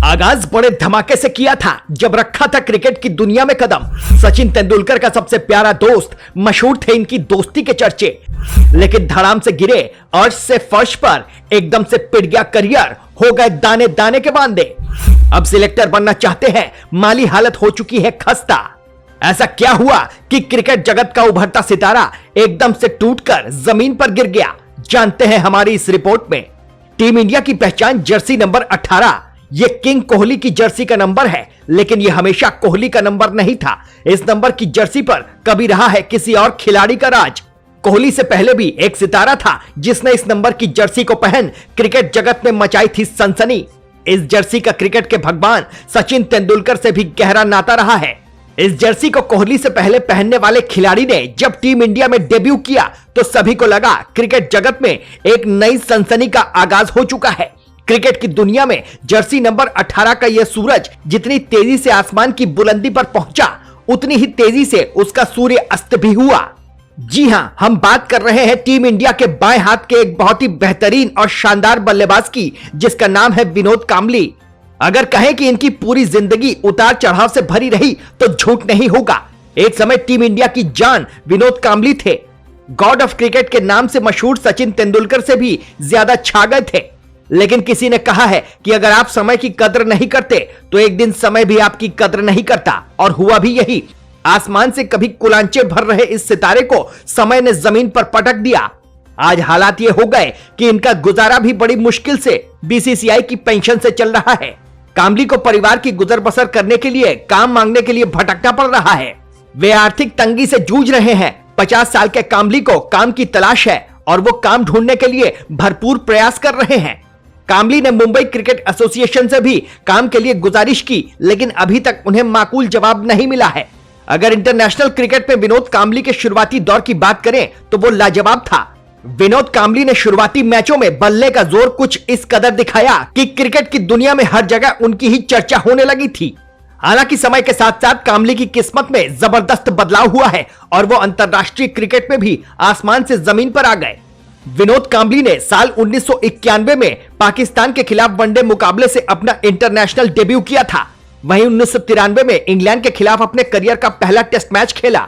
आगाज बड़े धमाके से किया था जब रखा था क्रिकेट की दुनिया में कदम। सचिन तेंदुलकर का सबसे प्यारा दोस्त, मशहूर थे इनकी दोस्ती के चर्चे, लेकिन धड़ाम से गिरे अर्श से फर्श पर, एकदम से पिट गया करियर, हो गए दाने दाने के बांधे। अब सिलेक्टर बनना चाहते हैं, माली हालत हो चुकी है खस्ता। ऐसा क्या हुआ कि क्रिकेट जगत का उभरता सितारा एकदम से टूटकर जमीन पर गिर गया, जानते हैं हमारी इस रिपोर्ट में। टीम इंडिया की पहचान जर्सी नंबर 18, ये किंग कोहली की जर्सी का नंबर है, लेकिन ये हमेशा कोहली का नंबर नहीं था। इस नंबर की जर्सी पर कभी रहा है किसी और खिलाड़ी का राज। कोहली से पहले भी एक सितारा था जिसने इस नंबर की जर्सी को पहन क्रिकेट जगत में मचाई थी सनसनी। इस जर्सी का क्रिकेट के भगवान सचिन तेंदुलकर से भी गहरा नाता रहा है। इस जर्सी को कोहली से पहले पहनने वाले खिलाड़ी ने जब टीम इंडिया में डेब्यू किया तो सभी को लगा क्रिकेट जगत में एक नई सनसनी का आगाज हो चुका है। क्रिकेट की दुनिया में जर्सी नंबर 18 का यह सूरज जितनी तेजी से आसमान की बुलंदी पर पहुंचा, उतनी ही तेजी से उसका सूर्य अस्त भी हुआ। जी हां, हम बात कर रहे हैं टीम इंडिया के बाएं हाथ के एक बहुत ही बेहतरीन और शानदार बल्लेबाज की, जिसका नाम है विनोद कांबली। अगर कहें कि इनकी पूरी जिंदगी उतार चढ़ाव से भरी रही तो झूठ नहीं होगा। एक समय टीम इंडिया की जान विनोद कांबली थे। गॉड ऑफ क्रिकेट के नाम से मशहूर सचिन तेंदुलकर से भी ज्यादा छा गए थे। लेकिन किसी ने कहा है कि अगर आप समय की कद्र नहीं करते तो एक दिन समय भी आपकी कद्र नहीं करता, और हुआ भी यही। आसमान से कभी कुलांचे भर रहे इस सितारे को समय ने जमीन पर पटक दिया। आज हालात ये हो गए कि इनका गुजारा भी बड़ी मुश्किल से बीसीसीआई की पेंशन से चल रहा है। कांबली को परिवार की गुजर बसर करने के लिए काम मांगने के लिए भटकना पड़ रहा है। वे आर्थिक तंगी से जूझ रहे हैं। 50 साल के कांबली को काम की तलाश है और वो काम ढूंढने के लिए भरपूर प्रयास कर रहे हैं। कांबली ने मुंबई क्रिकेट एसोसिएशन से भी काम के लिए गुजारिश की, लेकिन अभी तक उन्हें माकूल जवाब नहीं मिला है। अगर इंटरनेशनल क्रिकेट में विनोद कांबली के शुरुआती दौर की बात करें तो वो लाजवाब था। विनोद कांबली ने शुरुआती मैचों में बल्ले का जोर कुछ इस कदर दिखाया कि क्रिकेट की दुनिया में हर जगह उनकी ही चर्चा होने लगी थी। हालांकि समय के साथ साथ कांबली की किस्मत में जबरदस्त बदलाव हुआ है और वो अंतरराष्ट्रीय क्रिकेट में भी आसमान से जमीन पर आ गए। विनोद कांबली ने साल 1991 में पाकिस्तान के खिलाफ वनडे मुकाबले से अपना इंटरनेशनल डेब्यू किया था। वहीं 1993 में इंग्लैंड के खिलाफ अपने करियर का पहला टेस्ट मैच खेला।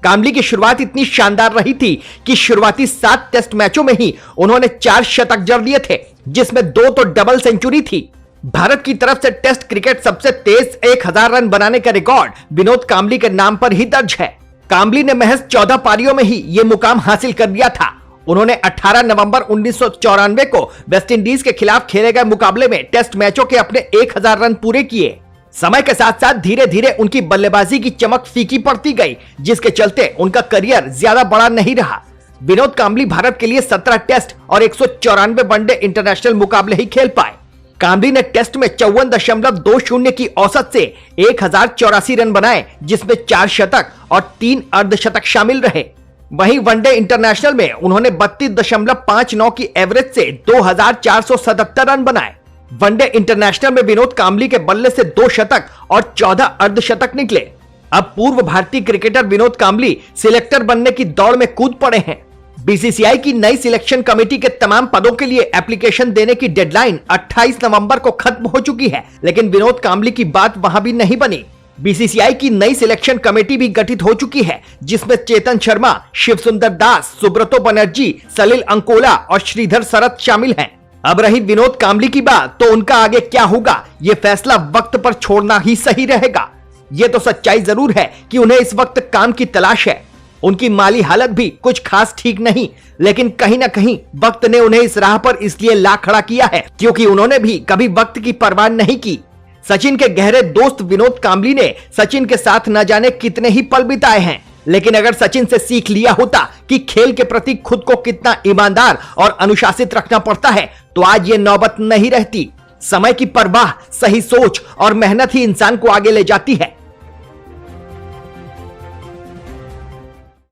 कांबली की शुरुआत इतनी शानदार रही थी कि शुरुआती 7 टेस्ट मैचों में ही उन्होंने 4 शतक जड़ दिए थे, जिसमें 2 तो डबल सेंचुरी थी। भारत की तरफ से टेस्ट क्रिकेट सबसे तेज 1000 रन बनाने का रिकॉर्ड विनोद कांबली के नाम पर ही दर्ज है। कांबली ने महज 14 पारियों में ही यह मुकाम हासिल कर लिया था। उन्होंने 18 नवंबर 1994 को वेस्टइंडीज के खिलाफ खेले गए मुकाबले में टेस्ट मैचों के अपने 1000 रन पूरे किए। समय के साथ साथ धीरे धीरे उनकी बल्लेबाजी की चमक फीकी पड़ती गई, जिसके चलते उनका करियर ज्यादा बड़ा नहीं रहा। विनोद कांबली भारत के लिए 17 टेस्ट और 194 वनडे इंटरनेशनल मुकाबले ही खेल पाए। कांबली ने टेस्ट में 54.20 की औसत से 1084 रन बनाए, जिसमें 4 शतक और 3 अर्धशतक शामिल रहे। वहीं वनडे इंटरनेशनल में उन्होंने 32.59 की एवरेज से 2477 रन बनाए। वनडे इंटरनेशनल में विनोद कांबली के बल्ले से 2 शतक और 14 अर्धशतक निकले। अब पूर्व भारतीय क्रिकेटर विनोद कांबली सिलेक्टर बनने की दौड़ में कूद पड़े हैं। बीसीसीआई की नई सिलेक्शन कमेटी के तमाम पदों के लिए एप्लीकेशन देने की डेडलाइन 28 नवंबर को खत्म हो चुकी है, लेकिन विनोद कांबली की बात वहां भी नहीं बनी। बीसीसीआई की नई सिलेक्शन कमेटी भी गठित हो चुकी है, जिसमें चेतन शर्मा, शिव सुंदर दास, सुब्रतो बनर्जी, सलिल अंकोला और श्रीधर शरत शामिल हैं। अब रही विनोद कांबली की बात, तो उनका आगे क्या होगा ये फैसला वक्त पर छोड़ना ही सही रहेगा। ये तो सच्चाई जरूर है कि उन्हें इस वक्त काम की तलाश है। उनकी माली हालत भी कुछ खास ठीक नहीं, लेकिन कहीं ना कहीं वक्त ने उन्हें इस राह पर इसलिए ला खड़ा किया है क्योंकि उन्होंने भी कभी वक्त की परवाह नहीं की। सचिन के गहरे दोस्त विनोद कांबली ने सचिन के साथ न जाने कितने ही पल बिताए हैं, लेकिन अगर सचिन से सीख लिया होता कि खेल के प्रति खुद को कितना ईमानदार और अनुशासित रखना पड़ता है, तो आज ये नौबत नहीं रहती। समय की परवाह, सही सोच और मेहनत ही इंसान को आगे ले जाती है।